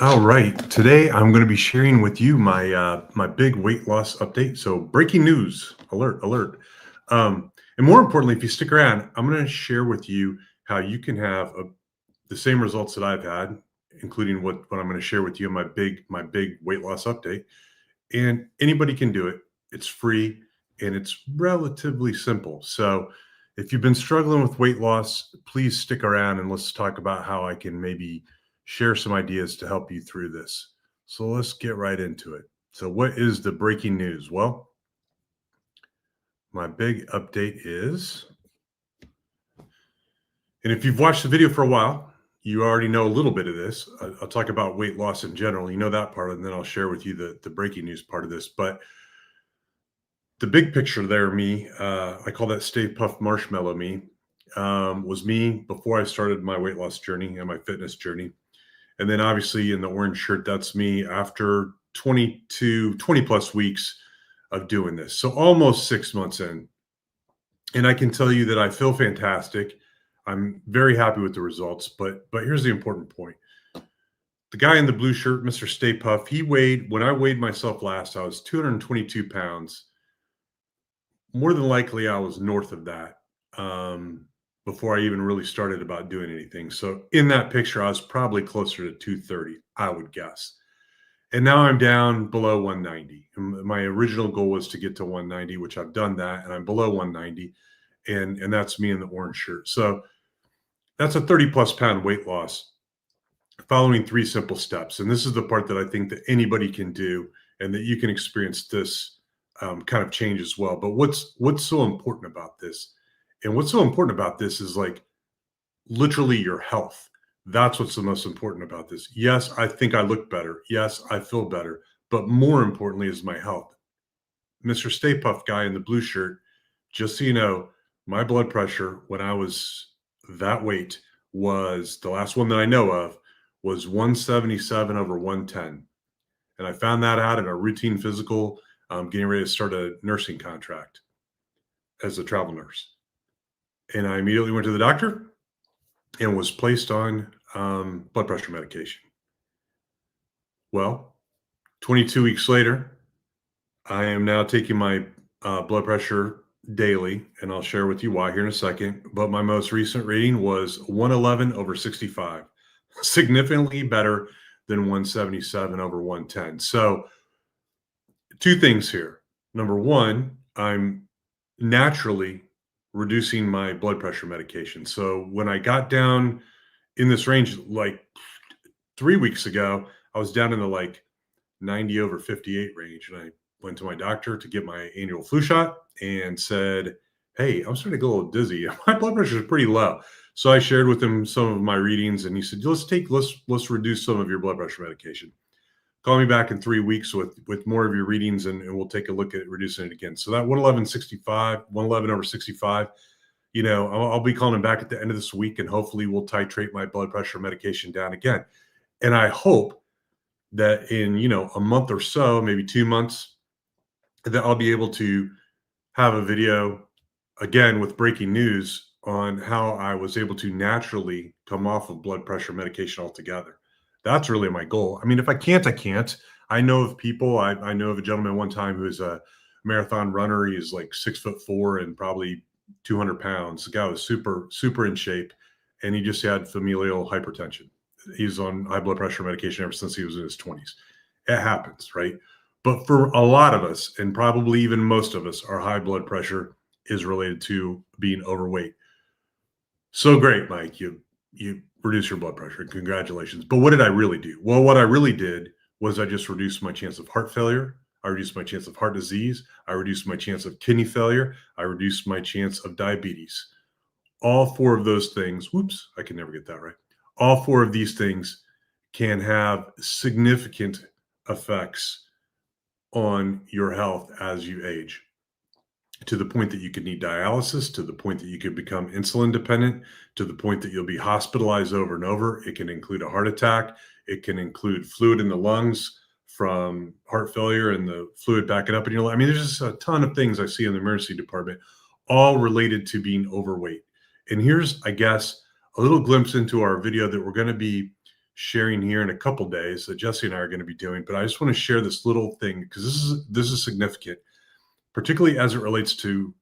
All right. Today I'm going to be sharing with you my big weight loss update. So breaking news, alert, alert. And more importantly, if you stick around, I'm going to share with you how you can have the same results that I've had, including what I'm going to share with you in my big weight loss update. And anybody can do it. It's free and it's relatively simple. So if you've been struggling with weight loss, please stick around and let's talk about how I can maybe share some ideas to help you through this. So let's get right into it. So, what is the breaking news? Well, my big update is, and if you've watched the video for a while, you already know a little bit of this. I'll talk about weight loss in general. You know that part, and then I'll share with you the breaking news part of this. But the big picture there, me, I call that Stay Puft Marshmallow me, was me before I started my weight loss journey and my fitness journey. And then obviously in the orange shirt, that's me after 20 plus weeks of doing this. So almost 6 months in. And I can tell you that I feel fantastic. I'm very happy with the results. But here's the important point. The guy in the blue shirt, Mr. Stay Puff, when I weighed myself last, I was 222 pounds. More than likely, I was north of that before I even really started about doing anything. So in that picture, I was probably closer to 230, I would guess. And now I'm down below 190. And my original goal was to get to 190, which I've done that, and I'm below 190. And that's me in the orange shirt. So that's a 30 plus pound weight loss following 3 simple steps. And this is the part that I think that anybody can do and that you can experience this kind of change as well. But what's so important about this? And what's so important about this is like literally your health. That's what's the most important about this. Yes, I think I look better. Yes, I feel better. But more importantly is my health. Mr. Stay Puft guy in the blue shirt, just so you know, my blood pressure when I was that weight was the last one that I know of was 177 over 110. And I found that out in a routine physical, getting ready to start a nursing contract as a travel nurse. And I immediately went to the doctor and was placed on blood pressure medication. Well, 22 weeks later, I am now taking my blood pressure daily, and I'll share with you why here in a second. But my most recent reading was 111 over 65, significantly better than 177 over 110. So, 2 things here. Number one, I'm naturally reducing my blood pressure medication. So, when I got down in this range, like 3 weeks ago, I was down in the like 90 over 58 range. And I went to my doctor to get my annual flu shot and said, "Hey, I'm starting to get a little dizzy. My blood pressure is pretty low." So I shared with him some of my readings and he said, let's reduce some of your blood pressure medication. Call me back in 3 weeks with more of your readings and we'll take a look at reducing it again. So that 111 over 65, I'll be calling him back at the end of this week and hopefully we'll titrate my blood pressure medication down again. And I hope that in, a month or so, maybe 2 months, that I'll be able to have a video again with breaking news on how I was able to naturally come off of blood pressure medication altogether. That's really my goal. I mean, if I can't, I can't. I know of people. I know of a gentleman one time who is a marathon runner. He's like 6'4" and probably 200 pounds. The guy was super, super in shape, and he just had familial hypertension. He's on high blood pressure medication ever since he was in his 20s. It happens, right? But for a lot of us, and probably even most of us, our high blood pressure is related to being overweight. So great, Mike. You reduce your blood pressure. Congratulations. But what did I really do? Well, what I really did was I just reduced my chance of heart failure. I reduced my chance of heart disease. I reduced my chance of kidney failure. I reduced my chance of diabetes. All 4 of those things, whoops, I can never get that right. All 4 of these things can have significant effects on your health as you age, to the point that you could need dialysis, to the point that you could become insulin dependent, to the point that you'll be hospitalized over and over. It can include a heart attack. It can include fluid in the lungs from heart failure and the fluid backing up in your lung. I mean, there's just a ton of things I see in the emergency department, all related to being overweight. And here's, I guess, a little glimpse into our video that we're going to be sharing here in a couple days that Jesse and I are going to be doing. But I just want to share this little thing because this is significant, particularly as it relates to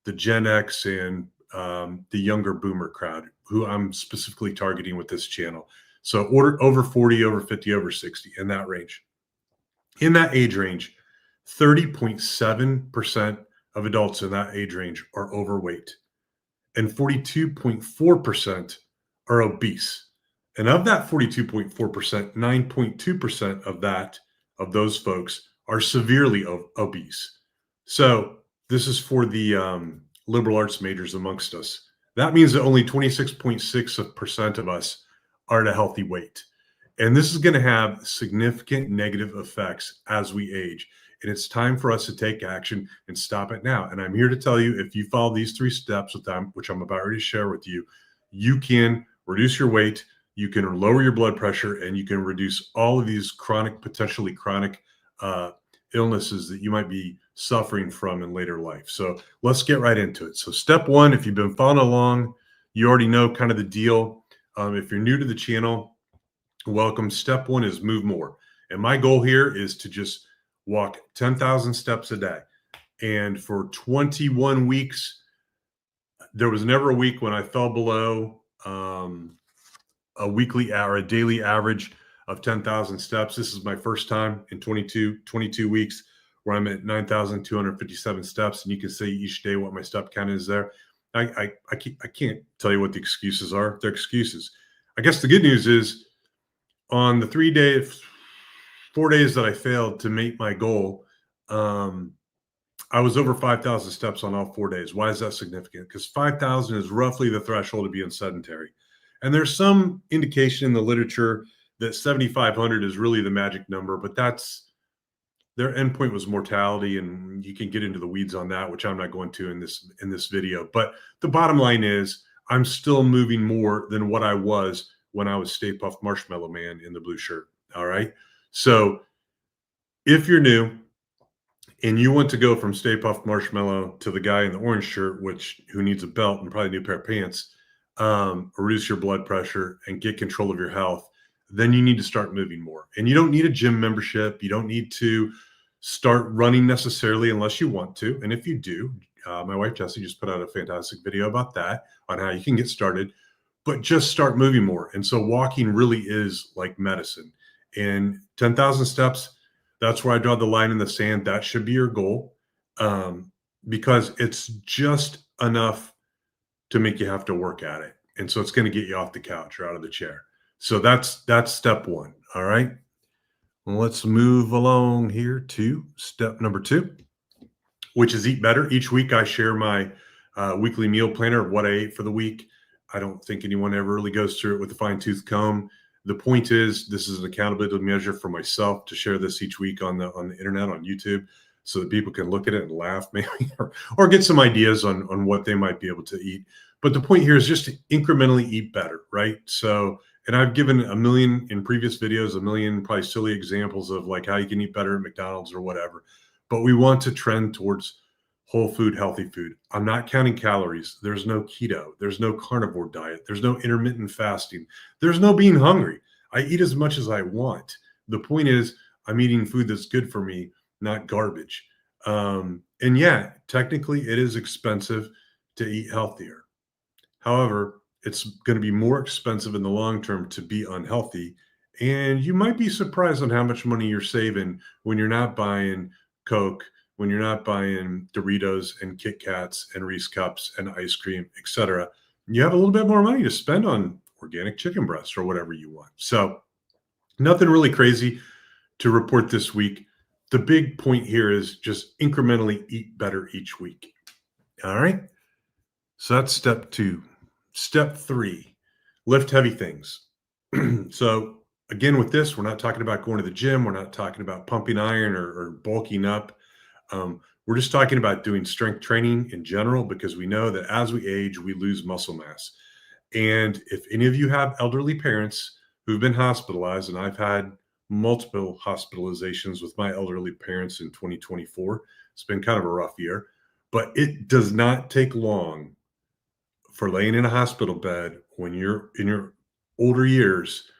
the Gen X and the younger boomer crowd, who I'm specifically targeting with this channel. So order over 40, over 50, over 60, in that range. In that age range, 30.7% of adults in that age range are overweight, and 42.4% are obese. And of that 42.4%, 9.2% of those folks are severely obese. So this is for the liberal arts majors amongst us. That means that only 26.6% of us are at a healthy weight. And this is going to have significant negative effects as we age. And it's time for us to take action and stop it now. And I'm here to tell you, if you follow these 3 steps with them, which I'm about ready to share with you, you can reduce your weight, you can lower your blood pressure, and you can reduce all of these potentially chronic illnesses that you might be suffering from in later life. So let's get right into it. So step 1, if you've been following along, you already know kind of the deal. If you're new to the channel, welcome. Step 1 is move more. And my goal here is to just walk 10,000 steps a day. And for 21 weeks, there was never a week when I fell below a weekly or a daily average of 10,000 steps. This is my first time in 22 weeks where I'm at 9,257 steps. And you can see each day what my step count is there. I can't tell you what the excuses are. They're excuses. I guess the good news is on the 4 days that I failed to meet my goal, I was over 5,000 steps on all 4 days. Why is that significant? Because 5,000 is roughly the threshold to being sedentary. And there's some indication in the literature that 7,500 is really the magic number, but their endpoint was mortality, and you can get into the weeds on that, which I'm not going to in this video. But the bottom line is I'm still moving more than what I was when I was Stay Puft Marshmallow Man in the blue shirt. All right. So if you're new and you want to go from Stay Puft Marshmallow to the guy in the orange shirt, who needs a belt and probably a new pair of pants, reduce your blood pressure and get control of your health, then you need to start moving more. And you don't need a gym membership. You don't need to start running necessarily unless you want to. And if you do, my wife Jessie just put out a fantastic video about that, on how you can get started, but just start moving more. And so walking really is like medicine. And 10,000 steps, that's where I draw the line in the sand. That should be your goal, because it's just enough to make you have to work at it. And so it's going to get you off the couch or out of the chair. So that's step 1. All right. Well, let's move along here to step number 2, which is eat better. Each week I share my weekly meal planner of what I ate for the week. I don't think anyone ever really goes through it with a fine-tooth comb. The point is, this is an accountability measure for myself to share this each week on the internet, on YouTube, so that people can look at it and laugh maybe, or get some ideas on what they might be able to eat. But the point here is just to incrementally eat better, right? So, and I've given a million in previous videos, a million probably silly examples of like how you can eat better at McDonald's or whatever. But we want to trend towards whole food, healthy food. I'm not counting calories. There's no keto. There's no carnivore diet. There's no intermittent fasting. There's no being hungry. I eat as much as I want. The point is, I'm eating food that's good for me, not garbage. And yeah, technically it is expensive to eat healthier. However, it's going to be more expensive in the long term to be unhealthy. And you might be surprised on how much money you're saving when you're not buying Coke, when you're not buying Doritos and Kit Kats and Reese Cups and ice cream, etc. You have a little bit more money to spend on organic chicken breasts or whatever you want. So nothing really crazy to report this week. The big point here is just incrementally eat better each week. All right. So that's step 2. Step 3, lift heavy things. So again, with this, we're not talking about going to the gym. We're not talking about pumping iron or bulking up. We're just talking about doing strength training in general, because we know that as we age, we lose muscle mass. And if any of you have elderly parents who've been hospitalized, and I've had multiple hospitalizations with my elderly parents in 2024, it's been kind of a rough year, but it does not take long for laying in a hospital bed when you're in your older years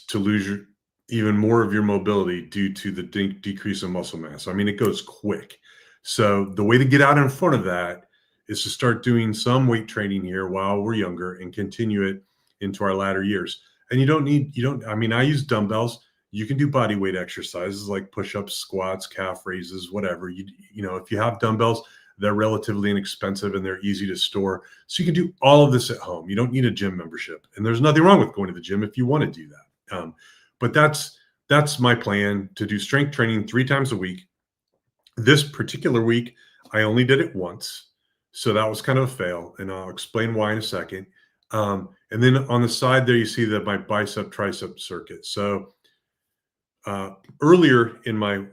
to lose even more of your mobility due to the decrease in muscle mass. I mean, it goes quick. So the way to get out in front of that is to start doing some weight training here while we're younger and continue it into our latter years. And I mean, I use dumbbells. You can do body weight exercises like push-ups, squats, calf raises, whatever. If you have dumbbells, they're relatively inexpensive and they're easy to store. So you can do all of this at home. You don't need a gym membership. And there's nothing wrong with going to the gym if you want to do that. But that's my plan, to do strength training 3 times a week. This particular week, I only did it once. So that was kind of a fail. And I'll explain why in a second. And then on the side there, you see my bicep tricep circuit. So earlier in my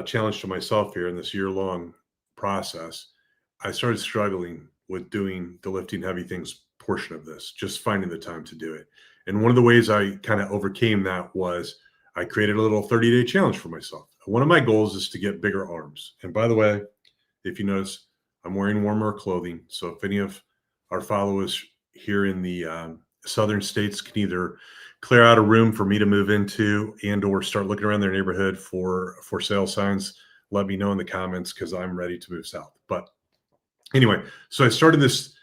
challenge to myself here in this year-long process, I started struggling with doing the lifting heavy things portion of this, just finding the time to do it. And one of the ways I kind of overcame that was I created a little 30-day challenge for myself. One of my goals is to get bigger arms. And by the way, if you notice, I'm wearing warmer clothing. So if any of our followers here in the southern states can either clear out a room for me to move into and or start looking around their neighborhood for sale signs, let me know in the comments, because I'm ready to move south. But anyway, so I started this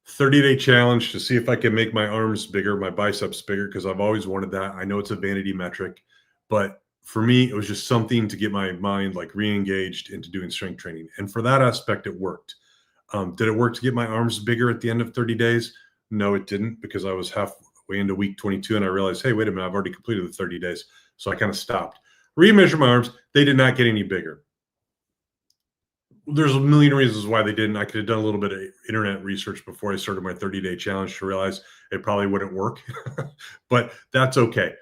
30-day challenge to see if I can make my arms bigger, my biceps bigger, because I've always wanted that. I know it's a vanity metric, but for me, it was just something to get my mind like re-engaged into doing strength training. And for that aspect, it worked. Did it work to get my arms bigger at the end of 30 days? No, it didn't, because I was halfway into week 22 and I realized, hey, wait a minute, I've already completed the 30 days. So I kind of stopped. Remeasured my arms. They did not get any bigger. There's a million reasons why they didn't. I could have done a little bit of internet research before I started my 30-day challenge to realize it probably wouldn't work, but that's okay.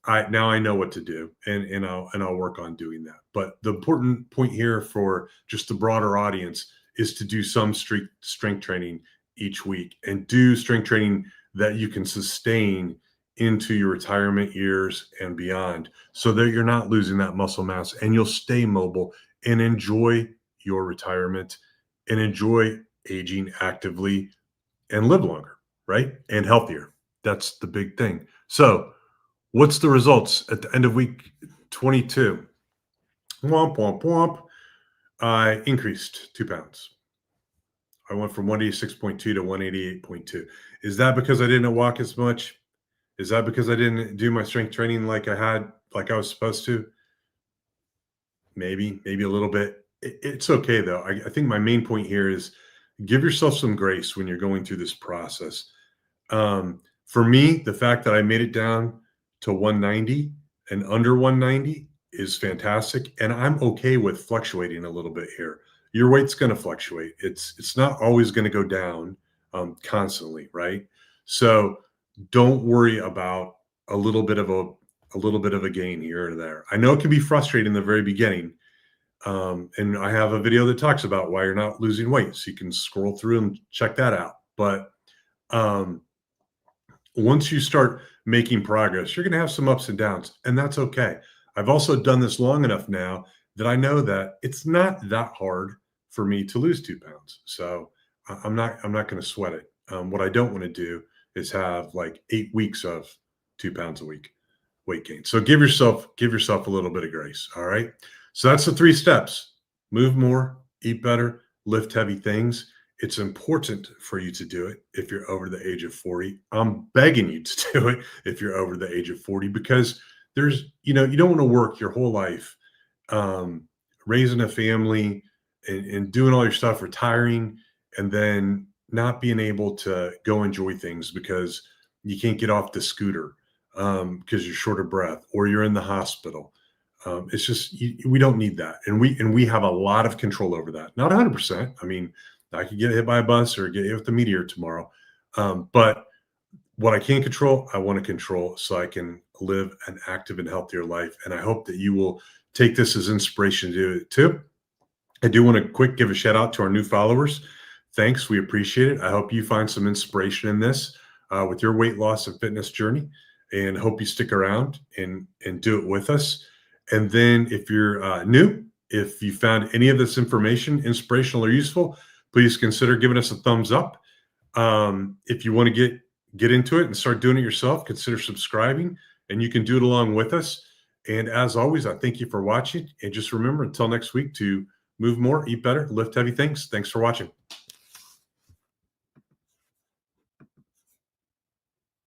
Now I know what to do, and I'll work on doing that. But the important point here for just the broader audience is to do some strength training each week, and do strength training that you can sustain into your retirement years and beyond, so that you're not losing that muscle mass and you'll stay mobile and enjoy your retirement and enjoy aging actively and live longer, right? And healthier. That's the big thing. So what's the results at the end of week 22? Womp, womp, womp. I increased 2 pounds. I went from 186.2 to 188.2. Is that because I didn't walk as much? Is that because I didn't do my strength training like I was supposed to? Maybe a little bit. It's okay though. I think my main point here is give yourself some grace when you're going through this process. For me, the fact that I made it down to 190 and under 190 is fantastic. And I'm okay with fluctuating a little bit here. Your weight's going to fluctuate. It's not always going to go down constantly, right? So don't worry about a little bit of a gain here or there. I know it can be frustrating in the very beginning. And I have a video that talks about why you're not losing weight. So you can scroll through and check that out. But once you start making progress, you're going to have some ups and downs, and that's okay. I've also done this long enough now that I know that it's not that hard for me to lose 2 pounds. So I'm not going to sweat it. What I don't want to do is have like 8 weeks of 2 pounds a week weight gain. So give yourself a little bit of grace. All right. So that's the 3 steps: move more, eat better, lift heavy things. It's important for you to do it if you're over the age of 40. I'm begging you to do it if you're over the age of 40, because you don't want to work your whole life raising a family and doing all your stuff, retiring, and then not being able to go enjoy things because you can't get off the scooter because you're short of breath or you're in the hospital. It's just, we don't need that. And we have a lot of control over that. Not 100%. I mean, I could get hit by a bus or get hit with a meteor tomorrow. But what I can't control, I want to control so I can live an active and healthier life. And I hope that you will take this as inspiration to do it too. I do want to give a shout out to our new followers. Thanks. We appreciate it. I hope you find some inspiration in this with your weight loss and fitness journey, and hope you stick around and do it with us. And then if you're new, if you found any of this information inspirational or useful, please consider giving us a thumbs up. If you want to get into it and start doing it yourself, consider subscribing and you can do it along with us. And as always, I thank you for watching. And just remember, until next week, to move more, eat better, lift heavy things. Thanks for watching.